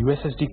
USSD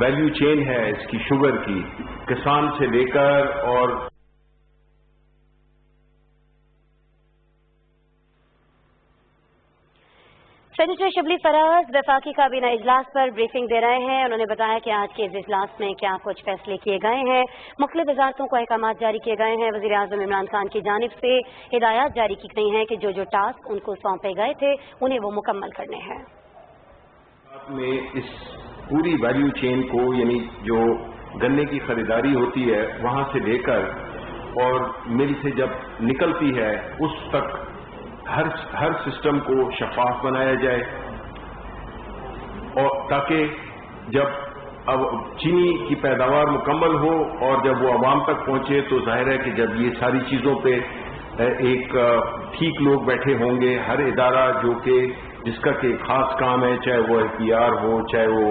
value chain ہے اس کی sugar کی، کسان سے لے کر اور سینیٹر شبلی فراز وفاقی کابینہ اجلاس پر بریفنگ دے رہے ہیں. انہوں نے بتایا کہ آج کے اس اجلاس میں کیا کچھ فیصلے کیے گئے ہیں. مختلف وزارتوں کو احکامات جاری کیے گئے ہیں. وزیر اعظم عمران خان کی جانب سے ہدایات جاری کی گئی ہیں کہ جو ٹاسک ان کو سونپے گئے تھے انہیں وہ مکمل کرنے ہیں. میں اس پوری ویلیو چین کو، یعنی جو گنے کی خریداری ہوتی ہے وہاں سے لے کر اور مل سے جب نکلتی ہے اس تک ہر سسٹم کو شفاف بنایا جائے، اور تاکہ جب اب چینی کی پیداوار مکمل ہو اور جب وہ عوام تک پہنچے تو ظاہر ہے کہ جب یہ ساری چیزوں پہ ایک ٹھیک لوگ بیٹھے ہوں گے، ہر ادارہ جو کہ جس کا کہ خاص کام ہے، چاہے وہ FPR ہو، چاہے وہ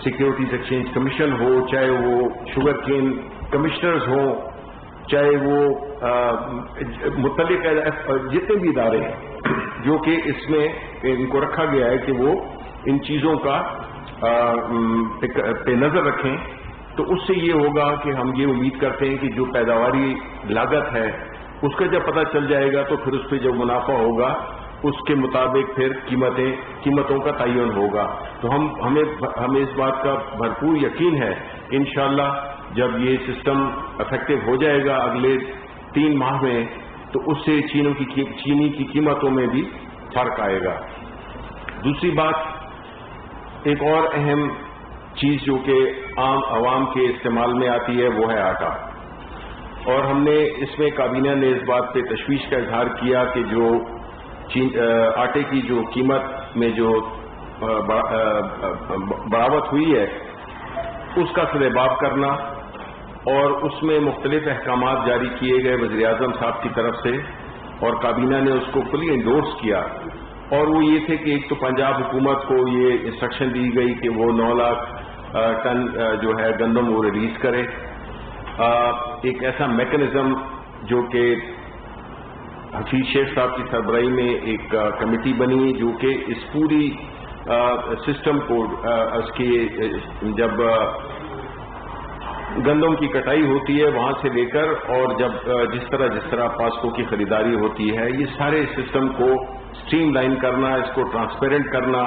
سیکیورٹیز ایکسچینج کمیشن ہو، چاہے وہ شوگر کین کمشنرز ہوں، چاہے وہ متعلق جتنے بھی ادارے ہیں جو کہ اس میں ان کو رکھا گیا ہے کہ وہ ان چیزوں کا پہ نظر رکھیں، تو اس سے یہ ہوگا کہ ہم یہ امید کرتے ہیں کہ جو پیداواری لاگت ہے اس کا جب پتہ چل جائے گا تو پھر اس پہ جو منافع ہوگا اس کے مطابق پھر قیمتوں کا تعین ہوگا. تو ہمیں اس بات کا بھرپور یقین ہے کہ انشاءاللہ جب یہ سسٹم افیکٹو ہو جائے گا اگلے 3 ماہ میں تو اس سے چینی کی قیمتوں میں بھی فرق آئے گا. دوسری بات، ایک اور اہم چیز جو کہ عام عوام کے استعمال میں آتی ہے وہ ہے آٹا، اور ہم نے اس میں کابینہ نے اس بات پہ تشویش کا اظہار کیا کہ جو آٹے کی جو قیمت میں جو بڑھاوٹ ہوئی ہے اس کا سدباب کرنا، اور اس میں مختلف احکامات جاری کیے گئے وزیر اعظم صاحب کی طرف سے، اور کابینہ نے اس کو فلی انڈورس کیا. اور وہ یہ تھے کہ ایک تو پنجاب حکومت کو یہ انسٹرکشن دی گئی کہ وہ 9 لاکھ ٹن جو ہے گندم وہ ریلیز کرے. ایک ایسا میکنزم جو کہ حفیظ شیخ صاحب کی سربراہی میں ایک کمیٹی بنی جو کہ اس پوری سسٹم کو اس کے جب گندم کی کٹائی ہوتی ہے وہاں سے لے کر اور جب جس طرح پاسکو کی خریداری ہوتی ہے، یہ سارے سسٹم کو سٹریم لائن کرنا، اس کو ٹرانسپیرنٹ کرنا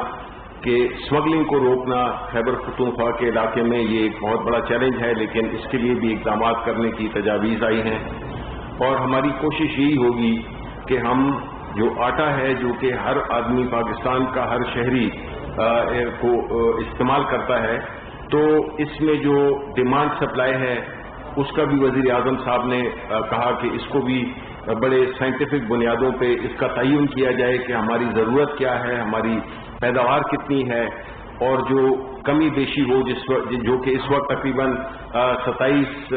کہ اسمگلنگ کو روکنا. خیبر پختونخوا کے علاقے میں یہ ایک بہت بڑا چیلنج ہے، لیکن اس کے لیے بھی اقدامات کرنے کی تجاویز آئی ہیں، اور ہماری کوشش یہی ہوگی کہ ہم جو آٹا ہے جو کہ ہر آدمی پاکستان کا ہر شہری کو استعمال کرتا ہے، تو اس میں جو ڈیمانڈ سپلائی ہے اس کا بھی وزیر اعظم صاحب نے کہا کہ اس کو بھی بڑے سائنٹیفک بنیادوں پہ اس کا تعین کیا جائے کہ ہماری ضرورت کیا ہے، ہماری پیداوار کتنی ہے، اور جو کمی بیشی ہو جو کہ اس وقت تقریباً 27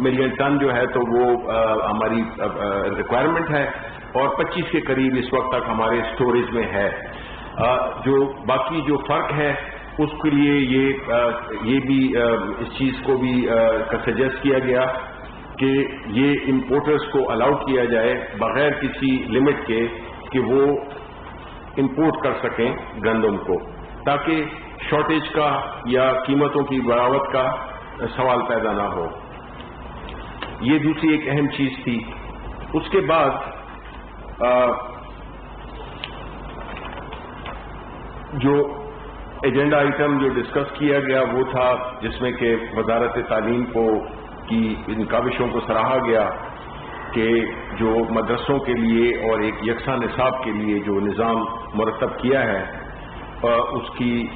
ملین ٹن جو ہے تو وہ ہماری ریکوائرمنٹ ہے، اور 25 کے قریب اس وقت تک ہمارے سٹوریج میں ہے. جو باقی جو فرق ہے اس کے لیے یہ بھی اس چیز کو بھی سجیسٹ کیا گیا کہ یہ امپورٹرز کو الاؤ کیا جائے بغیر کسی لمٹ کے کہ وہ امپورٹ کر سکیں گندم کو، تاکہ شارٹیج کا یا قیمتوں کی بڑھاوٹ کا سوال پیدا نہ ہو. یہ دوسری ایک اہم چیز تھی. اس کے بعد جو ایجنڈا آئٹم جو ڈسکس کیا گیا وہ تھا جس میں کہ وزارت تعلیم کی ان کاوشوں کو سراہا گیا کہ جو مدرسوں کے لیے اور ایک یکساں نصاب کے لیے جو نظام مرتب کیا ہے اس کی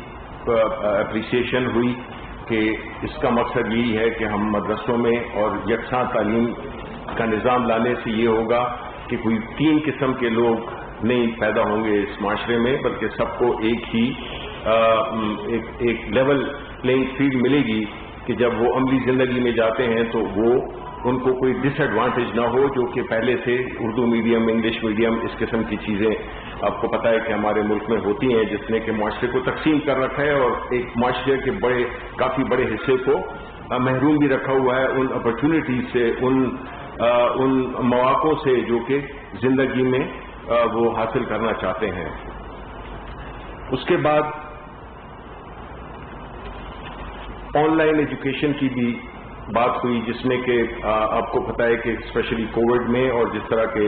اپریسیشن ہوئی کہ اس کا مقصد یہی ہے کہ ہم مدرسوں میں اور یکساں تعلیم کا نظام لانے سے یہ ہوگا کہ کوئی 3 قسم کے لوگ نہیں پیدا ہوں گے اس معاشرے میں، بلکہ سب کو ایک ہی ایک لیول پلینگ فیلڈ ملے گی کہ جب وہ عملی زندگی میں جاتے ہیں تو وہ ان کو کوئی ڈس ایڈوانٹیج نہ ہو، جو کہ پہلے سے اردو میڈیم، انگلش میڈیم، اس قسم کی چیزیں آپ کو پتہ ہے کہ ہمارے ملک میں ہوتی ہیں، جس نے کہ معاشرے کو تقسیم کر رکھا ہے اور ایک معاشرے کے کافی بڑے حصے کو محروم بھی رکھا ہوا ہے ان اپرچونٹیز سے، ان مواقع سے جو کہ زندگی میں وہ حاصل کرنا چاہتے ہیں. اس کے بعد آن لائن ایجوکیشن کی بھی بات ہوئی، جس میں کہ آپ کو پتہ ہے کہ اسپیشلی کووڈ میں اور جس طرح کے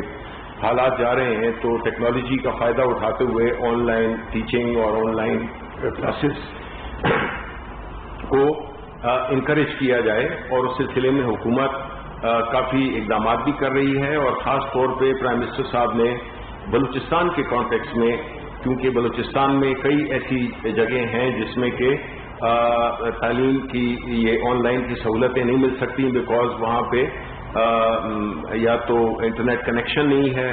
حالات جا رہے ہیں تو ٹیکنالوجی کا فائدہ اٹھاتے ہوئے آن لائن ٹیچنگ اور آن لائن کلاسز کو انکریج کیا جائے، اور اس سلسلے میں حکومت کافی اقدامات بھی کر رہی ہے، اور خاص طور پہ پرائم منسٹر صاحب نے بلوچستان کے کانٹیکس میں، کیونکہ بلوچستان میں کئی ایسی جگہیں ہیں جس میں کہ تعلیم کی یہ آن لائن کی سہولتیں نہیں مل سکتی، بیکاز وہاں پہ یا تو انٹرنیٹ کنیکشن نہیں ہے،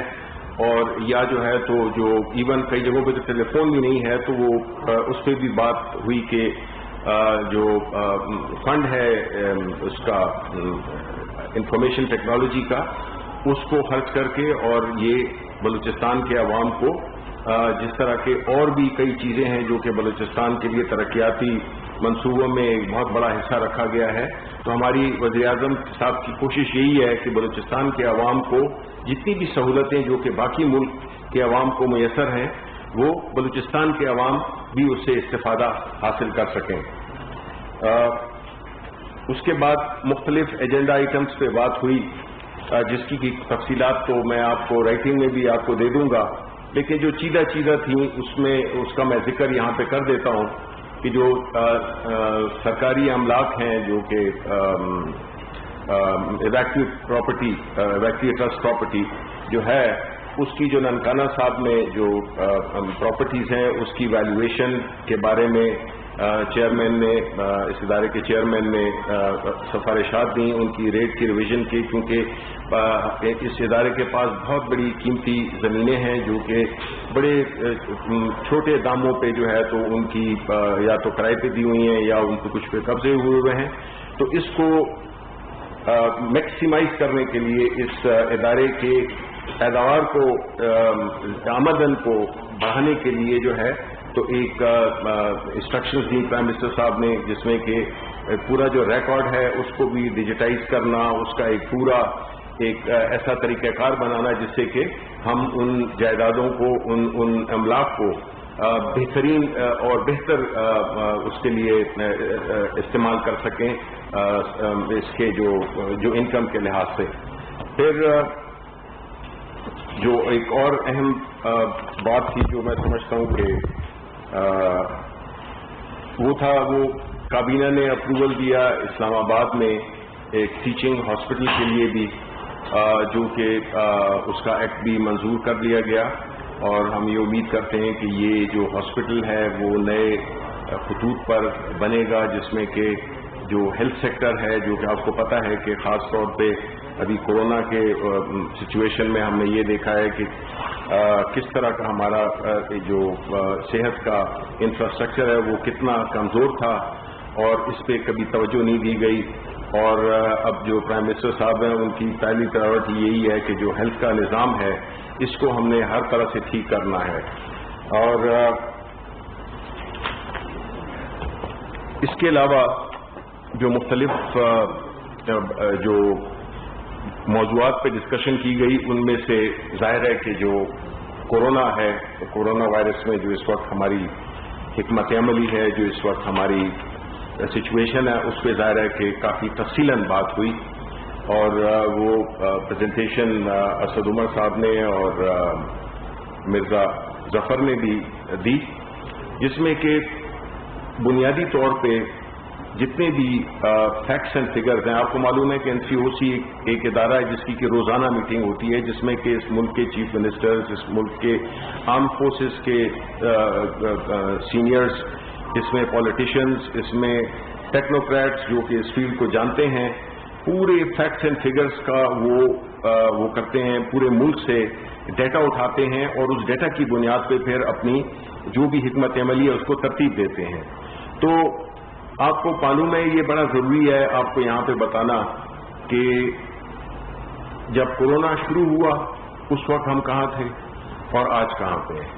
اور یا جو ہے تو جو ایون کئی جگہوں پہ تو ٹیلی فون بھی نہیں ہے، تو وہ اس پہ بھی بات ہوئی کہ جو فنڈ ہے اس کا انفارمیشن ٹیکنالوجی کا، اس کو خرچ کر کے اور یہ بلوچستان کے عوام کو جس طرح کے اور بھی کئی چیزیں ہیں جو کہ بلوچستان کے لیے ترقیاتی منصوبوں میں ایک بہت بڑا حصہ رکھا گیا ہے، تو ہماری وزیر اعظم صاحب کی کوشش یہی ہے کہ بلوچستان کے عوام کو جتنی بھی سہولتیں جو کہ باقی ملک کے عوام کو میسر ہیں وہ بلوچستان کے عوام بھی اس سے استفادہ حاصل کر سکیں۔ اس کے بعد مختلف ایجنڈا آئٹمز پہ بات ہوئی، جس کی تفصیلات تو میں آپ کو رائٹنگ میں بھی آپ کو دے دوں گا، لیکن جو چیدہ تھیں اس کا میں ذکر یہاں پہ کر دیتا ہوں کہ جو سرکاری املاک ہیں جو کہ ایویکویٹ ٹرسٹ پراپرٹی جو ہے، اس کی جو ننکانہ صاحب نے جو پراپرٹیز ہیں اس کی ویلیویشن کے بارے میں چیئرمین نے، اس ادارے کے چیئرمین نے سفارشات دیں ان کی ریٹ کی ریویژن کی، کیونکہ اس ادارے کے پاس بہت بڑی قیمتی زمینیں ہیں جو کہ بڑے چھوٹے داموں پہ جو ہے تو ان کی یا تو کرائے پہ دی ہوئی ہیں یا ان کو کچھ پہ قبضے ہوئے ہیں، تو اس کو میکسیمائز کرنے کے لیے اس ادارے کے پیداوار کو آمدن کو بڑھانے کے لیے جو ہے تو ایک انسٹرکشنز دی پرائم منسٹر صاحب نے، جس میں کہ پورا جو ریکارڈ ہے اس کو بھی ڈیجیٹائز کرنا، اس کا ایک پورا ایک ایسا طریقہ کار بنانا جس سے کہ ہم ان جائیدادوں کو ان املاک کو بہترین اور بہتر اس کے لیے استعمال کر سکیں اس کے جو انکم کے لحاظ سے۔ پھر جو ایک اور اہم بات تھی جو میں سمجھتا ہوں کہ وہ کابینہ نے اپروول دیا اسلام آباد میں ایک ٹیچنگ ہاسپٹل کے لیے بھی، جو کہ اس کا ایکٹ بھی منظور کر لیا گیا، اور ہم یہ امید کرتے ہیں کہ یہ جو ہاسپٹل ہے وہ نئے خطوط پر بنے گا، جس میں کہ جو ہیلتھ سیکٹر ہے، جو کہ آپ کو پتہ ہے کہ خاص طور پہ ابھی کورونا کے سچویشن میں ہم نے یہ دیکھا ہے کہ کس طرح کا ہمارا جو صحت کا انفراسٹرکچر ہے وہ کتنا کمزور تھا، اور اس پہ کبھی توجہ نہیں دی گئی، اور اب جو پرائم منسٹر صاحب ہیں ان کی پہلی پرائیورٹی یہی ہے کہ جو ہیلتھ کا نظام ہے اس کو ہم نے ہر طرح سے ٹھیک کرنا ہے۔ اور اس کے علاوہ جو مختلف جو موضوعات پہ ڈسکشن کی گئی ان میں سے ظاہر ہے کہ جو کورونا ہے، کورونا وائرس میں جو اس وقت ہماری حکمت عملی ہے، جو اس وقت ہماری سچویشن ہے، اس پہ ظاہر ہے کہ کافی تفصیلاً بات ہوئی، اور وہ پریزنٹیشن اسد عمر صاحب نے اور مرزا ظفر نے بھی دی، جس میں کہ بنیادی طور پہ جتنے بھی فیکٹس اینڈ فگرز ہیں، آپ کو معلوم ہے کہ NCOC ایک ادارہ ہے جس کی کہ روزانہ میٹنگ ہوتی ہے، جس میں کہ اس ملک کے چیف منسٹرز، اس ملک کے آرم فورسز کے سینئرز، اس میں پولیٹیشینز، اس میں ٹیکنوکریٹس جو کہ اس فیلڈ کو جانتے ہیں، پورے فیکٹس اینڈ فگرز کا وہ کرتے ہیں، پورے ملک سے ڈیٹا اٹھاتے ہیں، اور اس ڈیٹا کی بنیاد پہ پھر اپنی جو بھی حکمت عملی ہے اس کو ترتیب دیتے ہیں۔ تو آپ کو معلوم ہے یہ بڑا ضروری ہے آپ کو یہاں پہ بتانا کہ جب کورونا شروع ہوا اس وقت ہم کہاں تھے اور آج کہاں پہ ہیں۔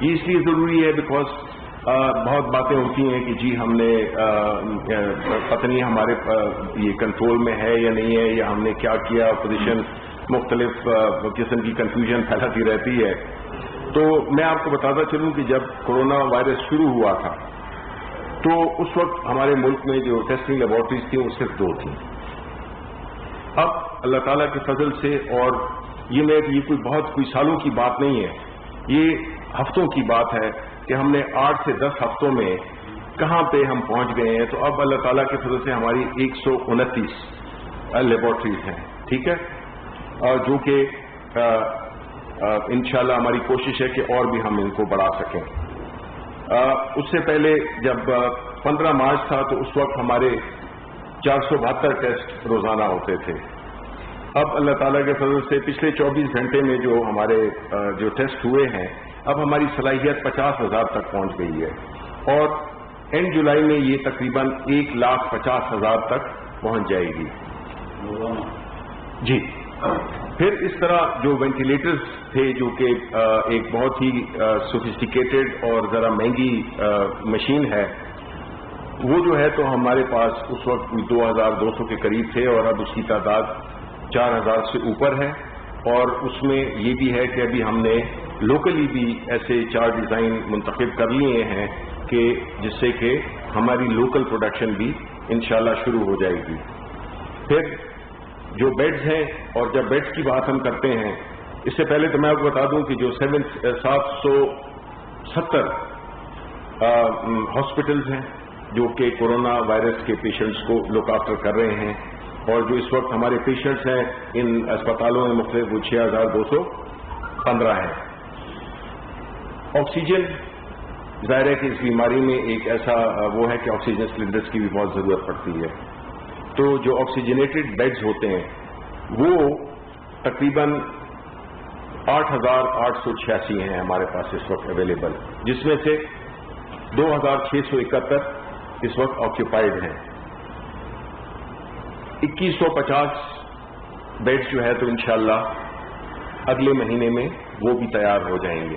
یہ اس لیے ضروری ہے بیکاز بہت باتیں ہوتی ہیں کہ جی ہم نے پتہ نہیں ہمارے یہ کنٹرول میں ہے یا نہیں ہے، یا ہم نے کیا کیا، پوزیشن مختلف قسم کی کنفیوژن پھیلاتی رہتی ہے۔ تو میں آپ کو بتاتا چلوں کہ جب کورونا وائرس شروع ہوا تھا تو اس وقت ہمارے ملک میں جو ٹیسٹنگ لیبارٹریز تھیں وہ صرف 2 تھیں. اب اللہ تعالیٰ کے فضل سے، اور یہ کوئی کوئی سالوں کی بات نہیں ہے، یہ ہفتوں کی بات ہے کہ ہم نے 8 سے 10 ہفتوں میں کہاں پہ ہم پہنچ گئے ہیں. تو اب اللہ تعالیٰ کے فضل سے ہماری 129 لیبارٹریز ہیں، ٹھیک ہے، جو کہ انشاءاللہ ہماری کوشش ہے کہ اور بھی ہم ان کو بڑھا سکیں. اس سے پہلے جب 15 مارچ تھا تو اس وقت ہمارے 472 ٹیسٹ روزانہ ہوتے تھے. اب اللہ تعالیٰ کے فضل سے پچھلے 24 گھنٹے میں جو ہمارے جو ٹیسٹ ہوئے ہیں، اب ہماری صلاحیت 50,000 تک پہنچ گئی ہے، اور اینڈ جولائی میں یہ تقریباً 1,50,000 تک پہنچ جائے گی. جی. پھر اس طرح جو وینٹیلیٹرز تھے، جو کہ ایک بہت ہی سوفسٹیکیٹڈ اور ذرا مہنگی مشین ہے، وہ جو ہے تو ہمارے پاس اس وقت 2,200 کے قریب تھے، اور اب اس کی تعداد 4,000 سے اوپر ہے. اور اس میں یہ بھی ہے کہ ابھی ہم نے لوکلی بھی ایسے 4 ڈیزائن منتخب کر لیے ہیں کہ جس سے کہ ہماری لوکل پروڈکشن بھی انشاءاللہ شروع ہو جائے گی. پھر جو بیڈز ہیں، اور جب بیڈز کی بات ہم کرتے ہیں، اس سے پہلے تو میں آپ کو بتا دوں کہ جو 770 ہاسپٹلز ہیں جو کہ کورونا وائرس کے پیشنٹس کو لک آفٹر کر رہے ہیں، اور جو اس وقت ہمارے پیشنٹس ہیں ان اسپتالوں میں مختلف 6,215 ہیں. آکسیجن ظاہر ہے کہ اس بیماری میں ایک ایسا وہ ہے کہ آکسیجن سلنڈرز کی بھی بہت ضرورت پڑتی ہے. تو جو آکسیجنیٹڈ بیڈز ہوتے ہیں وہ تقریباً 8,886 ہیں ہمارے پاس اس وقت اویلیبل، جس میں سے 2,671 اس وقت آکیوپائڈ ہیں. 2,150 بیڈز جو ہے تو انشاءاللہ اگلے مہینے میں وہ بھی تیار ہو جائیں گے.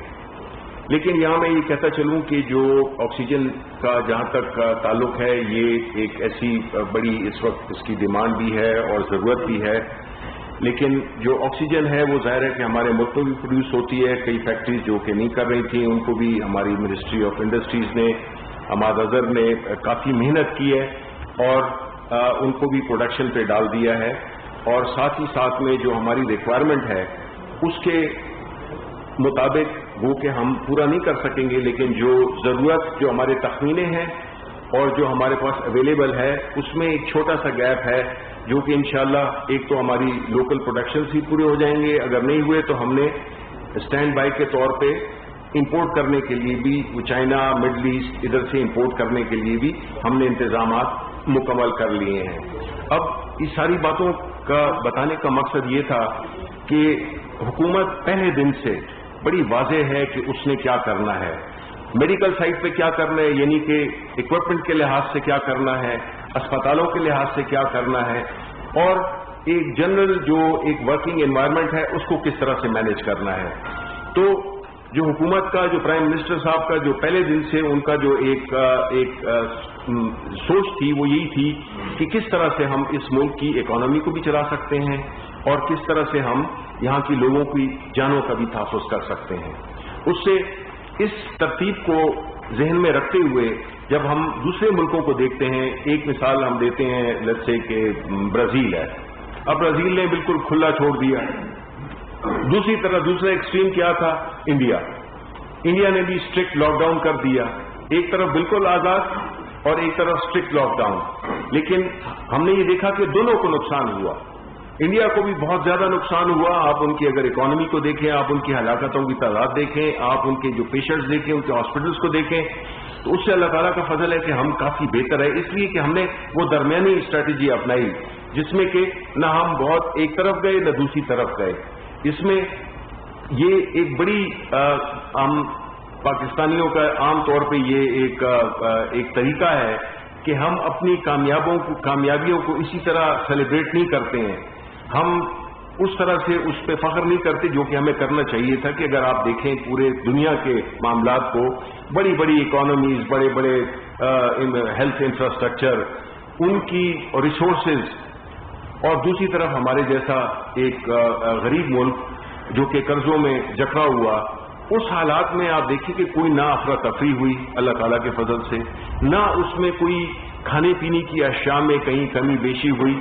لیکن یہاں میں یہ کہتا چلوں کہ جو آکسیجن کا جہاں تک تعلق ہے، یہ ایک ایسی بڑی اس وقت اس کی ڈیمانڈ بھی ہے اور ضرورت بھی ہے. لیکن جو آکسیجن ہے وہ ظاہر ہے کہ ہمارے ملک میں بھی پروڈیوس ہوتی ہے. کئی فیکٹریز جو کہ نہیں کر رہی تھیں ان کو بھی ہماری منسٹری آف انڈسٹریز نے، حماد اظہر نے کافی محنت کی ہے اور ان کو بھی پروڈکشن پہ ڈال دیا ہے. اور ساتھ ہی ساتھ میں جو ہماری ریکوائرمنٹ ہے اس کے مطابق وہ کہ ہم پورا نہیں کر سکیں گے، لیکن جو ضرورت جو ہمارے تخمینے ہیں اور جو ہمارے پاس اویلیبل ہے اس میں ایک چھوٹا سا گیپ ہے جو کہ انشاءاللہ ایک تو ہماری لوکل پروڈکشنز ہی پورے ہو جائیں گے. اگر نہیں ہوئے تو ہم نے اسٹینڈ بائی کے طور پہ امپورٹ کرنے کے لیے بھی چائنا، مڈل ایسٹ، ادھر سے امپورٹ کرنے کے لیے بھی ہم نے انتظامات مکمل کر لیے ہیں. اب اس ساری باتوں کا بتانے کا مقصد یہ تھا کہ حکومت پہلے دن سے بڑی واضح ہے کہ اس نے کیا کرنا ہے، میڈیکل سائٹ پہ کیا کرنا ہے، یعنی کہ اکوپمنٹ کے لحاظ سے کیا کرنا ہے، اسپتالوں کے لحاظ سے کیا کرنا ہے، اور ایک جنرل جو ایک ورکنگ انوائرمنٹ ہے اس کو کس طرح سے مینیج کرنا ہے. تو جو حکومت کا، جو پرائم منسٹر صاحب کا جو پہلے دن سے ان کا جو ایک سوچ تھی وہ یہی تھی کہ کس طرح سے ہم اس ملک کی اکانومی کو بھی چلا سکتے ہیں اور کس طرح سے ہم یہاں کی لوگوں کی جانوں کا بھی تحفظ کر سکتے ہیں. اس سے اس ترتیب کو ذہن میں رکھتے ہوئے جب ہم دوسرے ملکوں کو دیکھتے ہیں، ایک مثال ہم دیتے ہیں لیٹس سے کہ برازیل ہے. اب برازیل نے بالکل کھلا چھوڑ دیا. دوسری طرف دوسرا ایکسٹریم کیا تھا انڈیا نے بھی اسٹرکٹ لاک ڈاؤن کر دیا. ایک طرف بالکل آزاد اور ایک طرف اسٹرکٹ لاک ڈاؤن. لیکن ہم نے یہ دیکھا کہ دونوں کو نقصان ہوا. انڈیا کو بھی بہت زیادہ نقصان ہوا. آپ ان کی اگر اکانومی کو دیکھیں، آپ ان کی ہلاکتوں کی تعداد دیکھیں، آپ ان کے جو پیشنٹس دیکھیں، ان کے ہاسپٹلس کو دیکھیں، تو اس سے اللہ تعالیٰ کا فضل ہے کہ ہم کافی بہتر ہے، اس لیے کہ ہم نے وہ درمیانی اسٹریٹجی اپنائی جس میں کہ نہ ہم بہت ایک طرف گئے نہ دوسری طرف گئے. اس میں یہ ایک بڑی ہم پاکستانیوں کا عام طور پہ یہ ایک طریقہ ہے کہ ہم اپنی کامیابیوں کو اسی طرح سیلیبریٹ نہیں کرتے ہیں. ہم اس طرح سے اس پہ فخر نہیں کرتے جو کہ ہمیں کرنا چاہیے تھا. کہ اگر آپ دیکھیں پورے دنیا کے معاملات کو، بڑی بڑی اکانومیز، بڑے بڑے ہیلتھ انفراسٹرکچر، ان کی ریسورسز، اور دوسری طرف ہمارے جیسا ایک غریب ملک جو کہ قرضوں میں جکڑا ہوا، اس حالات میں آپ دیکھیں کہ کوئی نہ افراتفری ہوئی اللہ تعالیٰ کے فضل سے، نہ اس میں کوئی کھانے پینے کی اشیاء میں کہیں کمی بیشی ہوئی.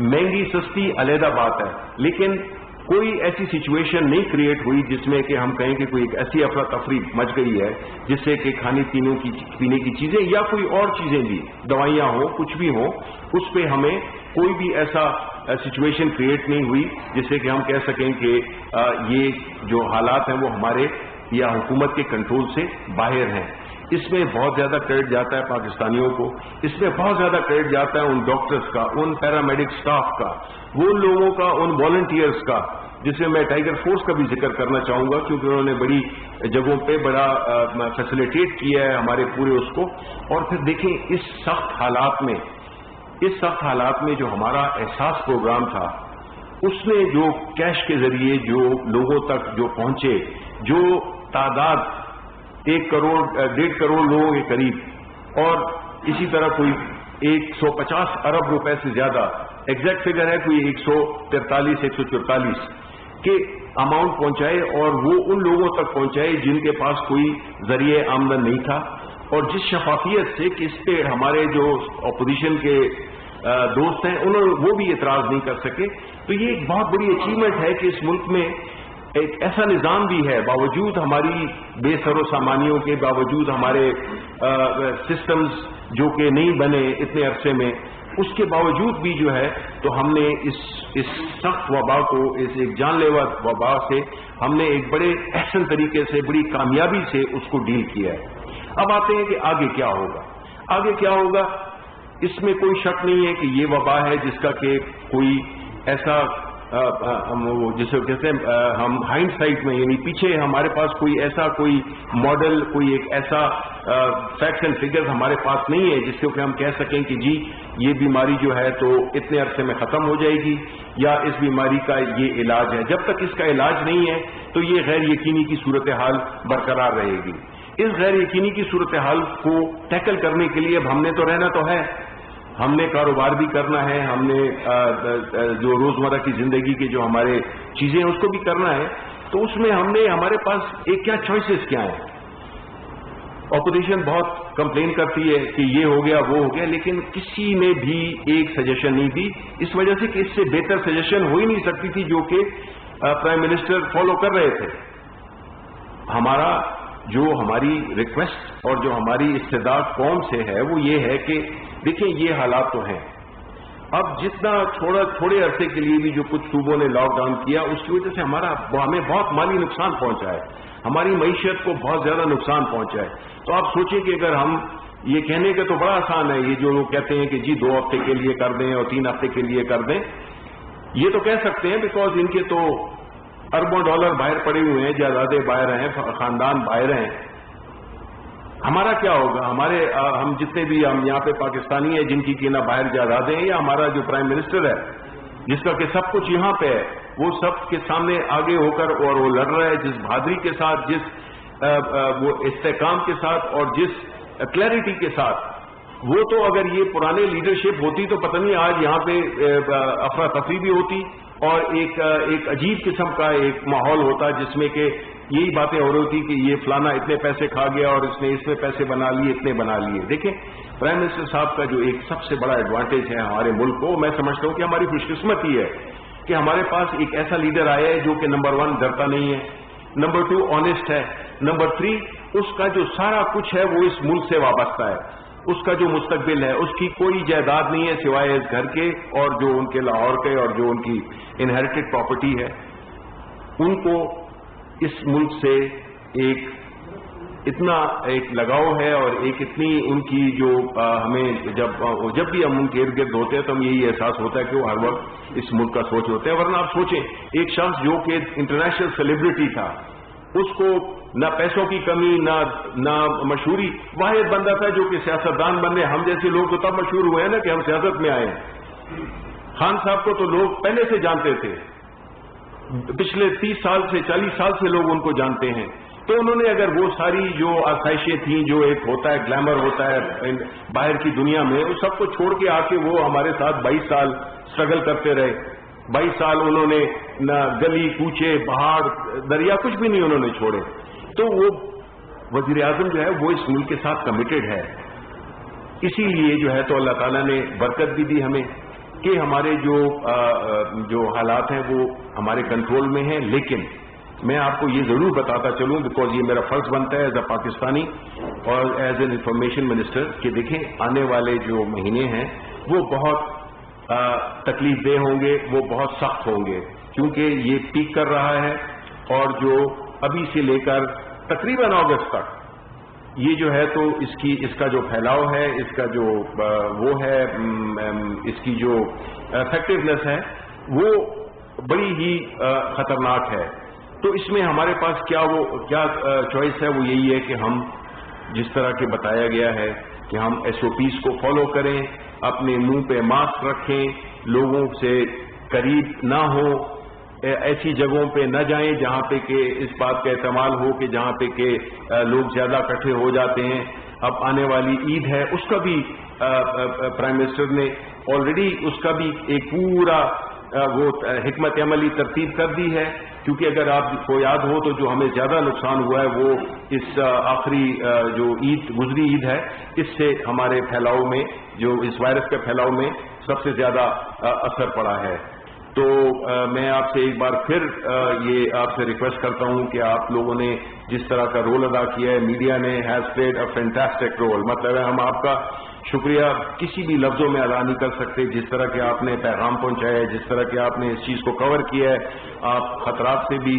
مہنگی سستی علیحدہ بات ہے، لیکن کوئی ایسی سچویشن نہیں کریٹ ہوئی جس میں کہ ہم کہیں کہ کوئی ایک ایسی افراتفری مچ گئی ہے جس سے کہ کھانے پینے کی چیزیں یا کوئی اور چیزیں بھی، دوائیاں ہوں، کچھ بھی ہوں، اس پہ ہمیں کوئی بھی ایسا سچویشن کریٹ نہیں ہوئی جس سے کہ ہم کہہ سکیں کہ یہ جو حالات ہیں وہ ہمارے یا حکومت کے کنٹرول سے باہر ہیں. اس میں بہت زیادہ کریڈٹ جاتا ہے پاکستانیوں کو، اس میں بہت زیادہ کریڈٹ جاتا ہے ان ڈاکٹرز کا، ان پیرامیڈک سٹاف کا، وہ لوگوں کا، ان والنٹیئرز کا، جس میں ٹائیگر فورس کا بھی ذکر کرنا چاہوں گا کیونکہ انہوں نے بڑی جگہوں پہ بڑا فیسیلیٹیٹ کیا ہے ہمارے پورے اس کو. اور پھر دیکھیں اس سخت حالات میں جو ہمارا احساس پروگرام تھا، اس نے جو کیش کے ذریعے جو لوگوں تک جو پہنچے، جو تعداد 1 کروڑ 1.5 کروڑ لوگوں کے قریب، اور اسی طرح کوئی 150 ارب روپے سے زیادہ، ایگزیکٹ فگر ہے کوئی 143 144 کے اماؤنٹ پہنچائے، اور وہ ان لوگوں تک پہنچائے جن کے پاس کوئی ذریعہ آمدن نہیں تھا. اور جس شفافیت سے کہ اس پہ ہمارے جو اپوزیشن کے دوست ہیں وہ بھی اعتراض نہیں کر سکے. تو یہ ایک بہت بڑی اچیومنٹ ہے کہ اس ملک میں ایک ایسا نظام بھی ہے، باوجود ہماری بے سر و سامانیوں کے، باوجود ہمارے سسٹمز جو کہ نہیں بنے اتنے عرصے میں، اس کے باوجود بھی جو ہے تو ہم نے اس سخت وبا کو، اس ایک جان لیوا وبا سے ہم نے ایک بڑے احسن طریقے سے، بڑی کامیابی سے اس کو ڈیل کیا ہے. اب آتے ہیں کہ آگے کیا ہوگا. اس میں کوئی شک نہیں ہے کہ یہ وبا ہے جس کا کہ کوئی ایسا جسے کہتے ہیں ہم ہائنڈ سائٹ میں، یعنی پیچھے ہمارے پاس کوئی ایسا کوئی ماڈل، کوئی ایک ایسا فیکٹس اینڈ فگرز ہمارے پاس نہیں ہے جس سے کہ ہم کہہ سکیں کہ جی یہ بیماری جو ہے تو اتنے عرصے میں ختم ہو جائے گی یا اس بیماری کا یہ علاج ہے. جب تک اس کا علاج نہیں ہے تو یہ غیر یقینی کی صورتحال برقرار رہے گی. اس غیر یقینی کی صورتحال کو ٹیکل کرنے کے لیے اب ہم نے تو رہنا تو ہے، ہم نے کاروبار بھی کرنا ہے، ہم نے جو روزمرہ کی زندگی کے جو ہمارے چیزیں ہیں اس کو بھی کرنا ہے. تو اس میں ہمارے پاس ایک کیا چوائسز کیا ہیں. اپوزیشن بہت کمپلین کرتی ہے کہ یہ ہو گیا وہ ہو گیا، لیکن کسی نے بھی ایک سجیشن نہیں دی، اس وجہ سے کہ اس سے بہتر سجیشن ہو ہی نہیں سکتی تھی جو کہ پرائم منسٹر فالو کر رہے تھے. ہماری ریکویسٹ اور جو ہماری استدعا قوم سے ہے وہ یہ ہے کہ دیکھیں یہ حالات تو ہیں. اب جتنا تھوڑے عرصے کے لیے بھی جو کچھ صوبوں نے لاک ڈاؤن کیا اس کی وجہ سے ہمیں بہت مالی نقصان پہنچا ہے، ہماری معیشت کو بہت زیادہ نقصان پہنچا ہے. تو آپ سوچیں کہ اگر ہم یہ کہنے کے تو بڑا آسان ہے، یہ جو لوگ کہتے ہیں کہ جی 2 ہفتے کے لیے کر دیں اور 3 ہفتے کے لیے کر دیں، یہ تو کہہ سکتے ہیں بیکاز ان کے تو اربوں ڈالر باہر پڑے ہوئے ہیں، جائیدادیں باہر ہیں، خاندان باہر ہیں. ہمارا کیا ہوگا؟ ہم جتنے بھی ہم یہاں پہ پاکستانی ہیں جن کی نہ باہر جائیدادیں ہیں، یا ہمارا جو پرائم منسٹر ہے جس کا کہ سب کچھ یہاں پہ ہے، وہ سب کے سامنے آگے ہو کر اور وہ لڑ رہا ہے جس بہادری کے ساتھ، جس وہ استحکام کے ساتھ اور جس کلیئرٹی کے ساتھ. وہ تو اگر یہ پرانے لیڈرشپ ہوتی تو پتہ نہیں آج یہاں پہ افراتفری بھی ہوتی اور ایک عجیب قسم کا ایک ماحول ہوتا جس میں کہ یہی باتیں ہو رہی تھی کہ یہ فلانا اتنے پیسے کھا گیا اور اس نے اس میں پیسے بنا لیے، اتنے بنا لیے. دیکھیں پرائم منسٹر صاحب کا جو ایک سب سے بڑا ایڈوانٹیج ہے ہمارے ملک کو، میں سمجھتا ہوں کہ ہماری خوش قسمتی ہے کہ ہمارے پاس ایک ایسا لیڈر آیا ہے جو کہ نمبر 1 ڈرتا نہیں ہے، نمبر 2 آنےسٹ ہے، نمبر 3 اس کا جو سارا کچھ ہے وہ اس ملک سے وابستہ ہے. اس کا جو مستقبل ہے، اس کی کوئی جائیداد نہیں ہے سوائے اس گھر کے اور جو ان کے لاہور کے اور جو ان کی انہیریٹڈ پراپرٹی ہے. ان کو اس ملک سے اتنا ایک لگاؤ ہے اور ایک اتنی ان کی جو ہمیں جب بھی ہم ان کے ارد گرد ہوتے ہیں تو ہم یہی احساس ہوتا ہے کہ وہ ہر وقت اس ملک کا سوچ ہوتے ہیں. ورنہ آپ سوچیں ایک شخص جو کہ انٹرنیشنل سیلیبریٹی تھا، اس کو نہ پیسوں کی کمی نہ مشہوری، واحد بندہ تھا جو کہ سیاستدان بنے. ہم جیسے لوگ تو تب مشہور ہوئے ہیں نا کہ ہم سیاست میں آئے ہیں. خان صاحب کو تو لوگ پہلے سے جانتے تھے، پچھلے 30 سال سے 40 سال سے لوگ ان کو جانتے ہیں. تو انہوں نے اگر وہ ساری جو آسائشیں تھیں، جو ایک ہوتا ہے گلیمر ہوتا ہے باہر کی دنیا میں، اس سب کو چھوڑ کے آ کے وہ ہمارے ساتھ 22 سال سٹرگل کرتے رہے. 22 سال انہوں نے نہ گلی کوچے پہاڑ دریا کچھ بھی نہیں انہوں نے چھوڑے. تو وہ وزیر اعظم جو ہے وہ اس ملک کے ساتھ کمیٹڈ ہے. اسی لیے جو ہے تو اللہ تعالیٰ نے برکت بھی دی ہمیں کہ ہمارے جو حالات ہیں وہ ہمارے کنٹرول میں ہیں. لیکن میں آپ کو یہ ضرور بتاتا چلوں بیکاز یہ میرا فرض بنتا ہے ایز اے پاکستانی اور ایز این انفارمیشن منسٹر کہ دیکھیں آنے والے جو مہینے ہیں وہ بہت تکلیف دہ ہوں گے, وہ بہت سخت ہوں گے, کیونکہ یہ پیک کر رہا ہے اور جو ابھی سے لے کر تقریباً اگست تک یہ جو ہے تو اس کا جو پھیلاؤ ہے, اس کا جو وہ ہے, اس کی جو افیکٹونیس ہے وہ بڑی ہی خطرناک ہے. تو اس میں ہمارے پاس کیا چوائس ہے, وہ یہی ہے کہ ہم جس طرح کے بتایا گیا ہے کہ ہم SOPs کو فالو کریں, اپنے منہ پہ ماسک رکھیں, لوگوں سے قریب نہ ہو, ایسی جگہوں پہ نہ جائیں جہاں پہ کہ اس بات کا احتمال ہو کہ جہاں پہ کہ لوگ زیادہ اکٹھے ہو جاتے ہیں. اب آنے والی عید ہے, اس کا بھی پرائم منسٹر نے آلریڈی اس کا بھی ایک پورا وہ حکمت عملی ترتیب کر دی ہے, کیونکہ اگر آپ کو یاد ہو تو جو ہمیں زیادہ نقصان ہوا ہے وہ اس آخری جو گزری عید ہے, اس سے ہمارے پھیلاؤ میں جو اس وائرس کے پھیلاؤ میں سب سے زیادہ اثر پڑا ہے. تو میں آپ سے ایک بار پھر یہ آپ سے ریکویسٹ کرتا ہوں کہ آپ لوگوں نے جس طرح کا رول ادا کیا ہے, میڈیا نے has played a fantastic role. مطلب ہے ہم آپ کا شکریہ کسی بھی لفظوں میں ادا نہیں کر سکتے. جس طرح کہ آپ نے پیغام پہنچایا ہے, جس طرح کہ آپ نے اس چیز کو کور کیا ہے, آپ خطرات سے بھی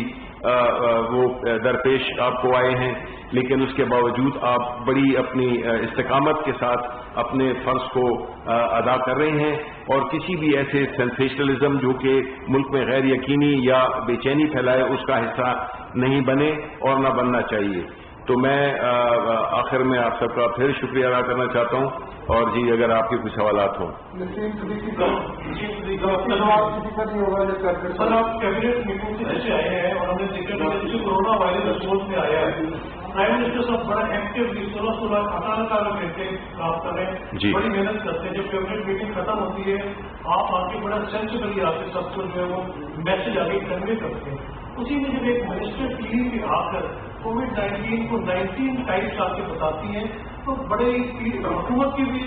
وہ درپیش آپ کو آئے ہیں, لیکن اس کے باوجود آپ بڑی اپنی استقامت کے ساتھ اپنے فرض کو ادا کر رہے ہیں, اور کسی بھی ایسے سینسیشنلزم جو کہ ملک میں غیر یقینی یا بے چینی پھیلائے اس کا حصہ نہیں بنے اور نہ بننا چاہیے. تو میں آخر میں آپ سب کا پھر شکریہ ادا کرنا چاہتا ہوں, اور جی اگر آپ کے کچھ سوالات ہوں. سر آپ کیبنٹ میٹنگ سے نیچے آئے ہیں اور ہم نے دیکھا کہ کورونا وائرس رسپانس میں آیا ہے, پرائم منسٹر صاحب بڑا ایکٹیولی 16 گھنٹے کام کر رہے ہیں, بڑی محنت کرتے ہیں. جب کیبنٹ میٹنگ ختم ہوتی ہے آپ آ کے بڑا سینسیبلی آ کے سب کو جو ہے وہ میسج آگے کنوے کرتے ہیں. اسی میں جب ایک منسٹر ٹی وی پہ آ کر کووڈ-19 کو 19 ٹائپس آپ کے بتاتی ہیں تو بڑے حکومت کی بھی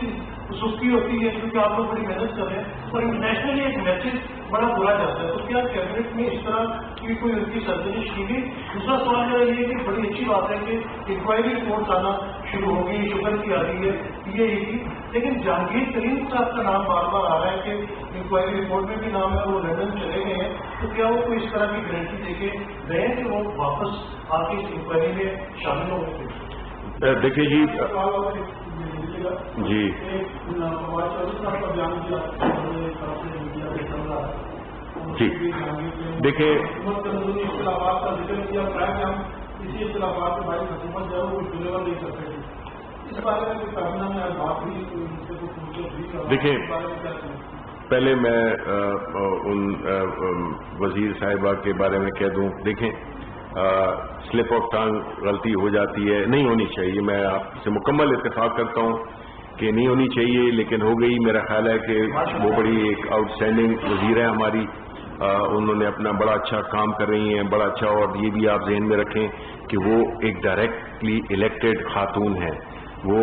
سستی ہوتی ہے, کیونکہ آپ لوگ بڑی محنت کر رہے ہیں, اور انٹرنیشنلی ایک میسج بڑا برا جاتا ہے. تو کیا کیبنٹ میں اس طرح کی کوئی ان کی سرزنش کی گئی؟ دوسرا سوال میرا یہ کہ بڑی اچھی بات ہے کہ انکوائری رپورٹ آنا شروع ہو گئی, شوگر کی آ رہی ہے, یہ تھی, لیکن جہانگیر ترین صاحب کا نام بار بار آ رہا ہے کہ انکوائری رپورٹ میں بھی نام ہے, وہ لندن چلے گئے ہیں. تو کیا وہ کوئی اس طرح کی گارنٹی دے کے گئے کہ وہ واپس آ کے اس انکوائری میں شامل ہو گئے؟ دیکھیے جی جی دیکھیے دیکھیں پہلے میں ان وزیر صاحبہ کے بارے میں کہہ دوں. دیکھیں سلپ آف ٹنگ غلطی ہو جاتی ہے, نہیں ہونی چاہیے, میں آپ سے مکمل اتفاق کرتا ہوں کہ نہیں ہونی چاہیے, لیکن ہو گئی. میرا خیال ہے کہ وہ بڑی ایک آؤٹ اسٹینڈنگ وزیر ہے ہماری, انہوں نے اپنا بڑا اچھا کام کر رہی ہیں, بڑا اچھا. اور یہ بھی آپ ذہن میں رکھیں کہ وہ ایک ڈائریکٹلی الیکٹڈ خاتون ہے, وہ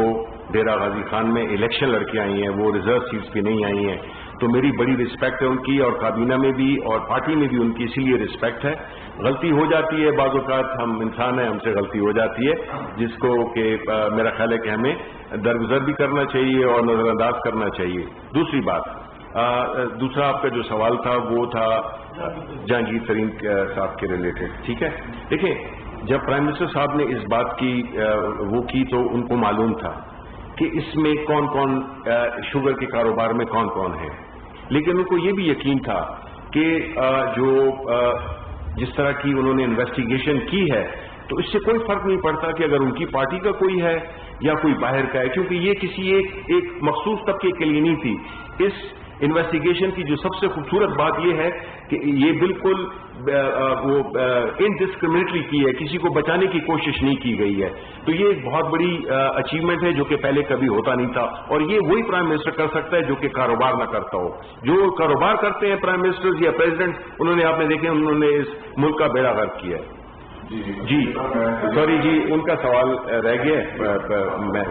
ڈیرہ غازی خان میں الیکشن لڑ کے آئی ہیں, وہ ریزرو سیٹس پہ نہیں آئی ہیں. تو میری بڑی رسپیکٹ ہے ان کی, اور کابینہ میں بھی اور پارٹی میں بھی ان کی اسی لیے رسپیکٹ ہے. غلطی ہو جاتی ہے بعض اوقات, ہم انسان ہیں, ہم سے غلطی ہو جاتی ہے, جس کو کہ میرا خیال ہے کہ ہمیں درگزر بھی کرنا چاہیے اور نظر انداز کرنا چاہیے. دوسری بات, دوسرا آپ کا جو سوال تھا وہ تھا جہانگیر ترین صاحب کے ریلیٹڈ. ٹھیک ہے, دیکھیں جب پرائم منسٹر صاحب نے اس بات کی وہ کی تو ان کو معلوم تھا کہ اس میں کون کون شوگر کے کاروبار میں کون کون ہے, لیکن ان کو یہ بھی یقین تھا کہ جو جس طرح کی انہوں نے انویسٹیگیشن کی ہے تو اس سے کوئی فرق نہیں پڑتا کہ اگر ان کی پارٹی کا کوئی ہے یا کوئی باہر کا ہے, کیونکہ یہ کسی ایک مخصوص طبقے کے لیے نہیں تھی. اس انویسٹیگیشن کی جو سب سے خوبصورت بات یہ ہے کہ یہ بالکل وہ انڈسکریمنیٹلی کی ہے, کسی کو بچانے کی کوشش نہیں کی گئی ہے. تو یہ ایک بہت بڑی اچیومنٹ ہے جو کہ پہلے کبھی ہوتا نہیں تھا, اور یہ وہی پرائم منسٹر کر سکتا ہے جو کہ کاروبار نہ کرتا ہو. جو کاروبار کرتے ہیں پرائم منسٹر یا پریزیڈنٹ, انہوں نے آپ نے دیکھے انہوں نے اس ملک کا بیڑا غرق کیا ہے. جی سوری جی، ان کا سوال رہ گیا میں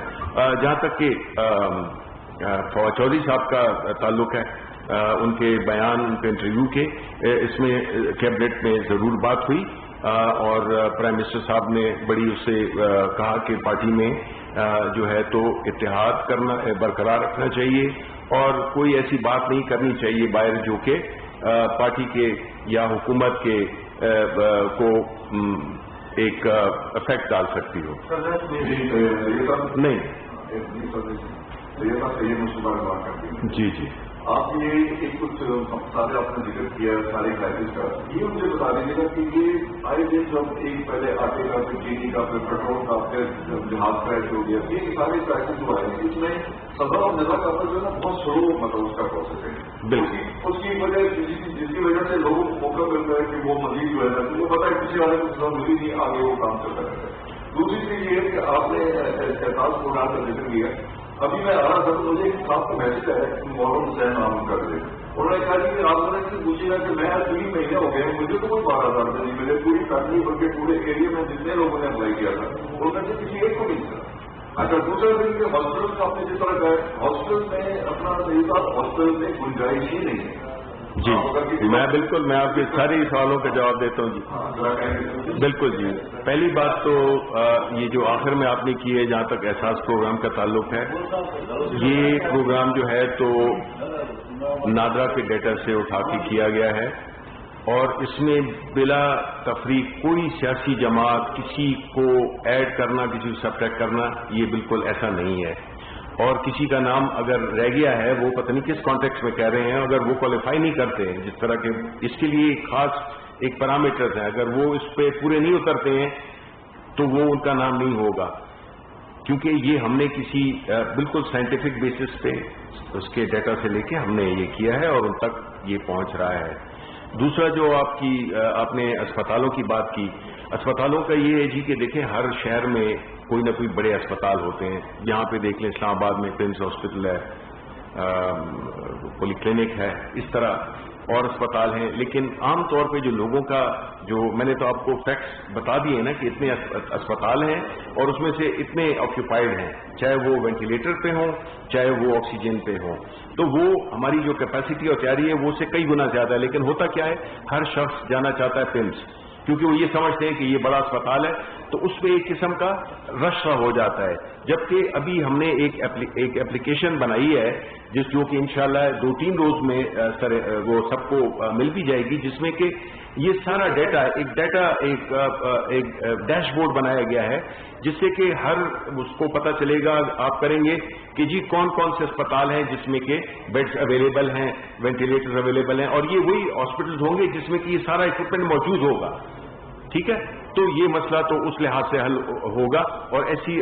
جہاں تک کہ فواد چودھری صاحب کا تعلق ہے، ان کے بیان، ان کے انٹرویو کے، اس میں کیبنٹ میں ضرور بات ہوئی اور پرائم منسٹر صاحب نے بڑی اس سے کہا کہ پارٹی میں جو ہے تو اتحاد کرنا برقرار رکھنا چاہیے اور کوئی ایسی بات نہیں کرنی چاہیے باہر جو کہ پارٹی کے یا حکومت کے کو ایک افیکٹ ڈال سکتی ہو. نہیں جی جی آپ نے ایک کچھ سارے آپ نے ذکر کیا ہے سارے کرائسس کا، یہ مجھے بتا دیجیے گا کہ یہ آئے دن جب ایک پہلے آٹے کا، پھر چینی کا، پھر پیٹرول کا، پھر جہاز کریش ہو گیا، یہ سارے کرائسس جو آئے ہیں اس میں صدر اور نظر کا جو ہے نا بہت سلو مطلب اس کا پروسیس ہے. اس کی وجہ جس کی وجہ سے لوگوں کو موقع ملتا ہے کہ وہ مزید جو ہے نا وہ پتا ہے کسی والے کو سزا ملی نہیں، آگے وہ کام چلتا رہتا ہے. دوسری چیز یہ ہے کہ آپ نے احساس پروگرام کا ذکر کیا. ابھی میں آ رہا تھا تو مجھے ایک صاحب کو میسج ہے محرم حسین نام کر دے، انہوں نے کہا کہ آپ نے سے پوچھے گا کہ میں 3 مہینے ہو گئے مجھے تو کوئی 12,000 روپئے نہیں ملے، پوری فیملی بلکہ پورے ایریا میں جتنے لوگوں نے اپلائی کیا تھا ان میں سے کسی ایک کو نہیں ملا. اچھا دوسرا دن کہ ہاسپٹل کا آپ نے جس طرح کہا ہاسپٹل میں اپنا صحیح صاحب ہاسپٹل میں گنجائش ہی نہیں ہے. جی میں بالکل میں آپ کے سارے سوالوں کا جواب دیتا ہوں جی. بالکل جی، پہلی بات تو یہ جو آخر میں آپ نے کی ہے جہاں تک احساس پروگرام کا تعلق ہے، یہ پروگرام جو ہے تو نادرا کے ڈیٹا سے اٹھا کے کیا گیا ہے اور اس میں بلا تفریق کوئی سیاسی جماعت کسی کو ایڈ کرنا، کسی کو سبٹریکٹ کرنا، یہ بالکل ایسا نہیں ہے. اور کسی کا نام اگر رہ گیا ہے وہ پتہ نہیں کس کانٹیکس میں کہہ رہے ہیں، اگر وہ کوالیفائی نہیں کرتے ہیں جس طرح کے اس کے لیے خاص ایک پیرامیٹرز ہیں، اگر وہ اس پہ پورے نہیں اترتے ہیں تو وہ ان کا نام نہیں ہوگا، کیونکہ یہ ہم نے کسی بالکل سائنٹیفک بیسس پہ اس کے ڈیٹا سے لے کے ہم نے یہ کیا ہے اور ان تک یہ پہنچ رہا ہے. دوسرا جو آپ نے اسپتالوں کی بات کی، اسپتالوں کا یہ ہے جی کہ دیکھیں ہر شہر میں کوئی نہ کوئی بڑے اسپتال ہوتے ہیں. یہاں پہ دیکھ لیں اسلام آباد میں پرنس ہاسپٹل ہے، پولی کلینک ہے، اس طرح اور اسپتال ہیں. لیکن عام طور پہ جو لوگوں کا جو میں نے تو آپ کو فیکٹس بتا دیے نا کہ اتنے اسپتال ہیں اور اس میں سے اتنے آکوپائڈ ہیں، چاہے وہ وینٹیلیٹر پہ ہوں چاہے وہ آکسیجن پہ ہوں، تو وہ ہماری جو کیپیسٹی اور تیاری ہے وہ سے کئی گنا زیادہ ہے. لیکن ہوتا کیا ہے، ہر شخص جانا چاہتا ہے پمس، کیونکہ وہ یہ سمجھتے ہیں کہ یہ بڑا اسپتال ہے تو اس پہ ایک قسم کا رش ہو جاتا ہے. جبکہ ابھی ہم نے ایک اپلیکیشن بنائی ہے جو کہ انشاءاللہ 2-3 روز میں وہ سب کو مل بھی جائے گی، جس میں کہ یہ سارا ڈیٹا ایک ڈیش بورڈ بنایا گیا ہے جس سے کہ ہر اس کو پتہ چلے گا. آپ کریں گے کہ جی کون کون سے اسپتال ہیں جس میں کہ بیڈز اویلیبل ہیں، وینٹیلیٹر اویلیبل ہیں، اور یہ وہی ہاسپٹلز ہوں گے جس میں کہ یہ سارا اکوپمنٹ موجود ہوگا. ٹھیک ہے، تو یہ مسئلہ تو اس لحاظ سے حل ہوگا. اور ایسی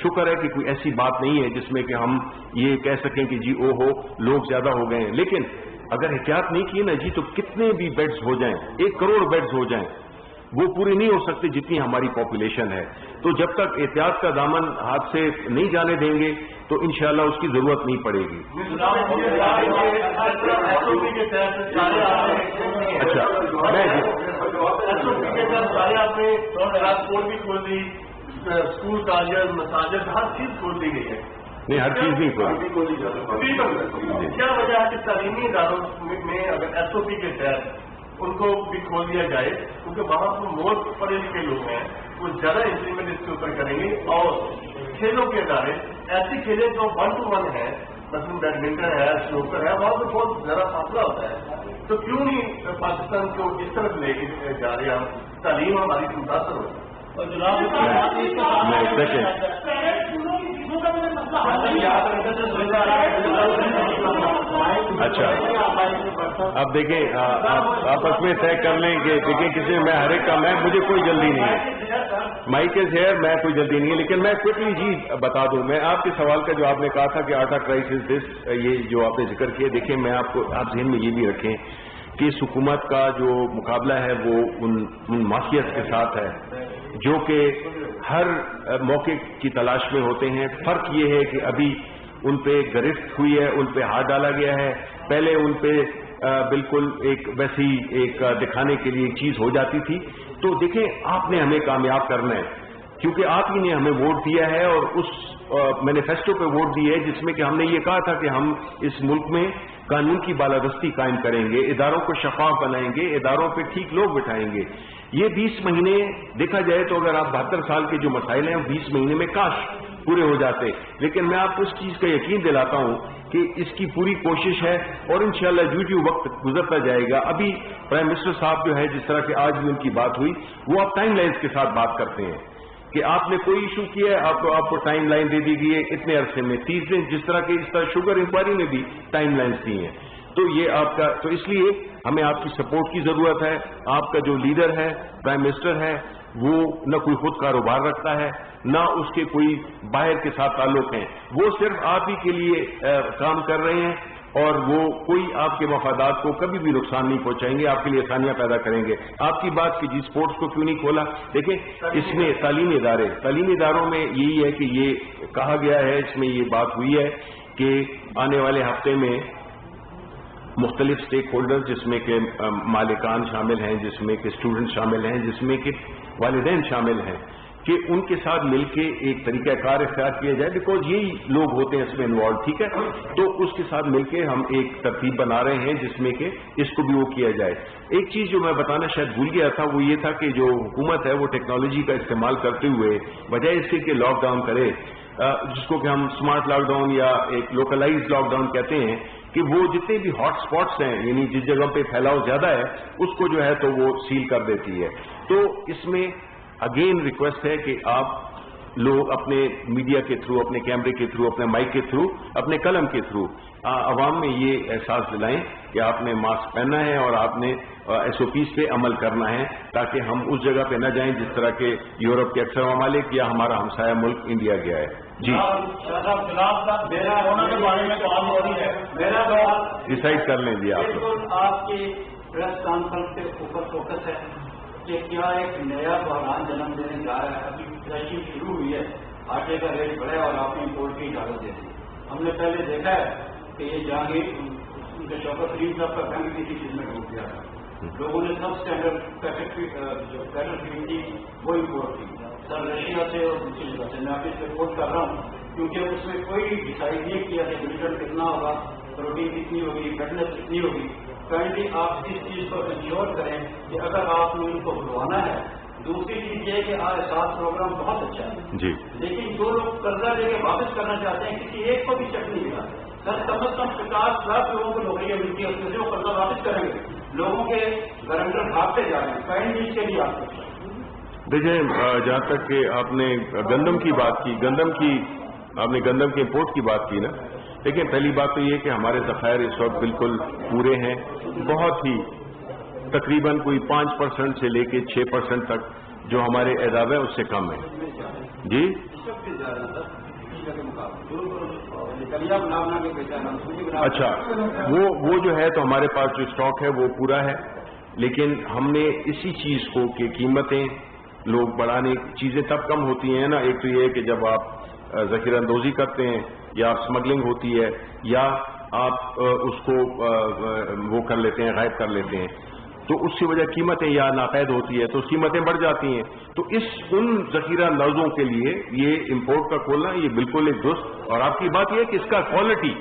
شکر ہے کہ کوئی ایسی بات نہیں ہے جس میں کہ ہم یہ کہہ سکیں کہ جی لوگ زیادہ ہو گئے ہیں. لیکن اگر احتیاط نہیں کی نا جی تو کتنے بھی بیڈز ہو جائیں، 1 کروڑ بیڈز ہو جائیں، وہ پوری نہیں ہو سکتے جتنی ہماری پاپولیشن ہے. تو جب تک احتیاط کا دامن ہاتھ سے نہیں جانے دیں گے تو انشاءاللہ اس کی ضرورت نہیں پڑے گی. اچھا ٹرانسپورٹ بھی کھول دی، اسکول کالج مساجد ہر چیز کھول دی گئی ہے. نہیں ہر چیز نہیں کھولی. کیا وجہ ہے کہ تعلیمی اداروں میں اگر ایس او پی کے تحت ان کو بھی کھول دیا جائے، کیونکہ وہاں پر موسٹ پڑھے لکھے لوگ ہیں وہ زیادہ امپلیمنٹ اس کے اوپر کریں گے. اور کھیلوں کے ادارے ایسی کھیلیں جو 1 to 1 ہے، مثلا بیڈمنٹن ہے، سنوکر ہے، وہاں پہ بہت زیادہ فاصلہ ہوتا ہے. تو کیوں نہیں پاکستان کو اس طرف لے کے جا رہے ہم، تعلیم ہماری متاثر ہو. اور جناب اچھا اب دیکھیں آپس میں طے کر لیں کہ دیکھیں کسی میں ہر ایک کا مجھے کوئی جلدی نہیں ہے، مائک از ہیئر، میں کوئی جلدی نہیں ہے. لیکن میں کوئکلی جی بتا دوں، میں آپ کے سوال کا جو آپ نے کہا تھا کہ آٹا کرائسس دس، یہ جو آپ نے ذکر کیا، دیکھیں میں آپ ذہن میں یہ بھی رکھیں کہ اس حکومت کا جو مقابلہ ہے وہ ان مافیاز کے ساتھ ہے جو کہ ہر موقع کی تلاش میں ہوتے ہیں. فرق یہ ہے کہ ابھی ان پہ گرفت ہوئی ہے، ان پہ ہاتھ ڈالا گیا ہے. پہلے ان پہ بالکل ایک ویسی ایک دکھانے کے لیے ایک چیز ہو جاتی تھی تو دیکھیں آپ نے ہمیں کامیاب کرنا ہے، کیونکہ آپ ہی نے ہمیں ووٹ دیا ہے اور اس مینیفیسٹو پہ ووٹ دی ہے جس میں کہ ہم نے یہ کہا تھا کہ ہم اس ملک میں قانون کی بالادستی قائم کریں گے، اداروں کو شفاف بنائیں گے، اداروں پہ ٹھیک لوگ بٹھائیں گے۔ یہ 20 مہینے دیکھا جائے تو اگر آپ 72 سال کے جو مسائل ہیں 20 مہینے میں کاش پورے ہو جاتے، لیکن میں آپ کو اس چیز کا یقین دلاتا ہوں کہ اس کی پوری کوشش ہے اور انشاءاللہ جو وقت گزرتا جائے گا۔ ابھی پرائم منسٹر صاحب جو ہے جس طرح کہ آج بھی ان کی بات ہوئی، وہ آپ ٹائم لائنز کے ساتھ بات کرتے ہیں کہ آپ نے کوئی ایشو کیا ہے آپ کو ٹائم لائن دے دی گئی ہے اتنے عرصے میں 30 دن، جس طرح کہ اس طرح شوگر انکوائری میں بھی ٹائم لائنز دی ہیں۔ تو یہ آپ کا، تو اس لیے ہمیں آپ کی سپورٹ کی ضرورت ہے۔ آپ کا جو لیڈر ہے، پرائم منسٹر ہے، وہ نہ کوئی خود کاروبار رکھتا ہے نہ اس کے کوئی باہر کے ساتھ تعلق ہیں، وہ صرف آپ ہی کے لیے کام کر رہے ہیں اور وہ کوئی آپ کے مفادات کو کبھی بھی نقصان نہیں پہنچائیں گے، آپ کے لیے آسانیاں پیدا کریں گے۔ آپ کی بات کہ جی اسپورٹس کو کیوں نہیں کھولا، دیکھیں اس میں تعلیمی اداروں میں یہی ہے کہ یہ کہا گیا ہے، اس میں یہ بات ہوئی ہے کہ آنے والے ہفتے میں مختلف سٹیک ہولڈرز جس میں کہ مالکان شامل ہیں، جس میں کہ اسٹوڈنٹ شامل ہیں، جس میں کہ والدین شامل ہیں، کہ ان کے ساتھ مل کے ایک طریقہ کار اختیار کیا جائے، بیکاز یہی لوگ ہوتے ہیں اس میں انوالو، ٹھیک ہے؟ تو اس کے ساتھ مل کے ہم ایک ترتیب بنا رہے ہیں جس میں کہ اس کو بھی وہ کیا جائے۔ ایک چیز جو میں بتانا شاید بھول گیا تھا وہ یہ تھا کہ جو حکومت ہے وہ ٹیکنالوجی کا استعمال کرتے ہوئے بجائے اس کے کہ لاک ڈاؤن کرے، جس کو کہ ہم اسمارٹ لاک ڈاؤن یا ایک لوکلائز لاک ڈاؤن کہتے ہیں، کہ وہ جتنے بھی ہاٹ سپاٹس ہیں یعنی جس جگہ پہ پھیلاؤ زیادہ ہے اس کو جو ہے تو وہ سیل کر دیتی ہے۔ تو اس میں اگین ریکویسٹ ہے کہ آپ لوگ اپنے میڈیا کے تھرو، اپنے کیمرے کے تھرو، اپنے مائک کے تھرو، اپنے قلم کے تھرو عوام میں یہ احساس دلائیں کہ آپ نے ماسک پہننا ہے اور آپ نے SOPs پہ عمل کرنا ہے، تاکہ ہم اس جگہ پہ نہ جائیں جس طرح کے یورپ کے اکثر ممالک یا ہمارا ہمسایہ ملک انڈیا گیا ہے۔ جی ڈیسائڈ کر لیں جی آپ کی پریس کانفرنس کے اوپر فوکس ہے کہ کیا ایک نیا بحران جنم دینے جا رہا ہے؟ ابھی کرائسس شروع ہوئی ہے، آٹے کا ریٹ بڑھا اور آپ نے امپورٹ کی اجازت دے دی۔ ہم نے پہلے دیکھا ہے کہ یہ جہانگیر ان کے شوکت فرید صاحب کا بینک کسی چیز میں ڈوب گیا تھا، لوگوں نے سب اسٹینڈرڈ جو پیٹر فیڈ تھی وہ امپورٹ کی سر رشیا سے اور دوسری جگہ سے۔ میں آپ اس رپورٹ کر رہا ہوں کیونکہ اس میں کوئی ڈیسائڈ نہیں کیا کہ گلوٹن کتنا ہوگا، پروٹین کتنی ہوگی، فیٹنس کتنی ہوگی۔ کائنڈلی آپ اس چیز کو انشور کریں کہ اگر آپ نے ان کو بلوانا ہے۔ دوسری چیز یہ کہ آج 7 پروگرام بہت اچھا ہے جی، لیکن جو لوگ قرضہ لے کے واپس کرنا چاہتے ہیں کسی ایک کو بھی چیک نہیں ملا، کم از کم 50 لاکھ لوگوں کو نوکریاں ملتی ہے، اس سے وہ قرضہ واپس کریں گے، لوگوں کے گرنٹر بھاگتے جا رہے ہیں، کائنڈلی اس کے لیے آپ دیکھیں جہاں تک کہ آپ نے گندم کی بات کی، آپ نے گندم کے امپورٹ کی بات کی نا، دیکھیں پہلی بات تو یہ کہ ہمارے ذخائر اس وقت بالکل پورے ہیں، بہت ہی تقریباً کوئی 5% سے لے کے 6% تک جو ہمارے اعداد ہے اس سے کم ہے۔ جی اچھا، وہ جو ہے تو ہمارے پاس جو اسٹاک ہے وہ پورا ہے، لیکن ہم نے اسی چیز کو کہ قیمتیں لوگ بڑھانے، چیزیں تب کم ہوتی ہیں نا، ایک تو یہ ہے کہ جب آپ ذخیرہ اندوزی کرتے ہیں یا اسمگلنگ ہوتی ہے یا آپ اس کو وہ کر لیتے ہیں، غائب کر لیتے ہیں، تو اس کی وجہ قیمتیں یا ناقید ہوتی ہے تو قیمتیں بڑھ جاتی ہیں۔ تو ان ذخیرہ اندوزوں کے لیے یہ امپورٹ کا کھولنا یہ بالکل ایک درست، اور آپ کی بات یہ ہے کہ اس کا کوالٹی،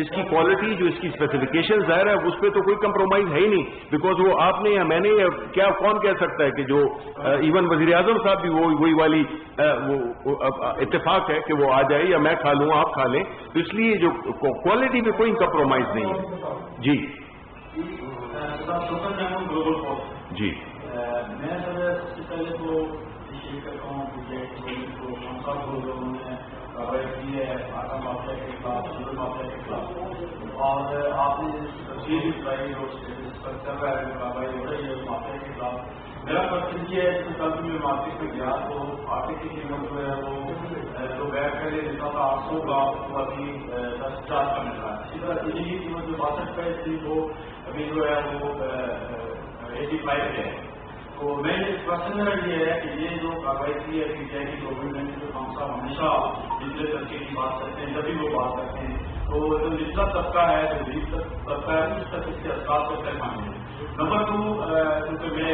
اس کی کوالٹی جو اس کی اسپیسیفکیشن ظاہر ہے اس پہ تو کوئی کمپرومائز ہے ہی نہیں، بیکاز وہ آپ نے یا میں نے یا کیا کون کہہ سکتا ہے کہ جو ایون وزیر اعظم صاحب بھی وہی والی وہ اتفاق ہے کہ وہ آ جائے یا میں کھا لوں آپ کھا لیں، تو اس لیے جو کوالٹی پہ کوئی کمپرومائز نہیں ہے۔ جی جی میں سب سے پہلے تو یہ کرتا ہوں کی ہے آٹا مافیا کے خلاف، شوگر مافیا کے خلاف، اور آپ نے تفصیل بھی بتائی اور چل رہا ہے کارروائی ہو رہی ہے مافیا کے خلاف۔ میرا کوشچن یہ ہے کہ کل میں مارکیٹ میں گیا تو آٹے کی قیمت جو ہے وہ جو بیگ پہلے جتنا تھا 800 کا وہ ابھی 10-4 کا مل رہا ہے۔ اسی طرح چینی کی قیمت جو 62 کا تھی وہ ابھی جو ہے وہ 85 ہے۔ تو میں کوشچن میرا یہ ہے کہ یہ جو کارروائی کی ہے کہ جائے کہ گورنمنٹ نے جو خان صاحب ہمیشہ نچلے طبقے کی بات کرتے ہیں، جب بھی وہ بات کرتے ہیں تو جو نچلا طبقہ ہے جو غریب طبقہ ہے اس تک اس کے اثرات سے طے پانے ہیں۔ نمبر 2 کیونکہ میں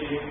PIP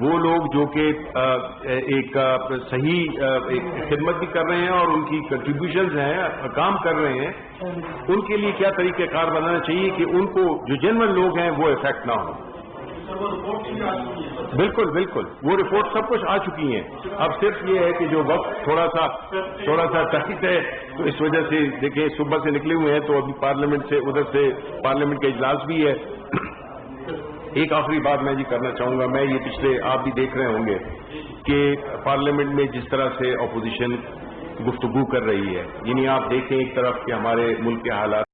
وہ لوگ جو کہ ایک صحیح ایک خدمت بھی کر رہے ہیں اور ان کی کنٹریبیوشنز ہیں، کام کر رہے ہیں، ان کے لیے کیا طریقہ کار بنانا چاہیے کہ ان کو جو جنرل لوگ ہیں وہ افیکٹ نہ ہوں. بالکل بالکل، وہ رپورٹ سب کچھ آ چکی ہیں. اب صرف یہ ہے کہ جو وقت تھوڑا سا ٹائٹ ہے، تو اس وجہ سے دیکھیں صبح سے نکلے ہوئے ہیں، تو ابھی پارلیمنٹ سے ادھر سے پارلیمنٹ کا اجلاس بھی ہے. ایک آخری بات میں جی کرنا چاہوں گا، میں یہ پچھلے آپ بھی دیکھ رہے ہوں گے کہ پارلیمنٹ میں جس طرح سے اپوزیشن گفتگو کر رہی ہے، یعنی آپ دیکھیں ایک طرف کہ ہمارے ملک کے حالات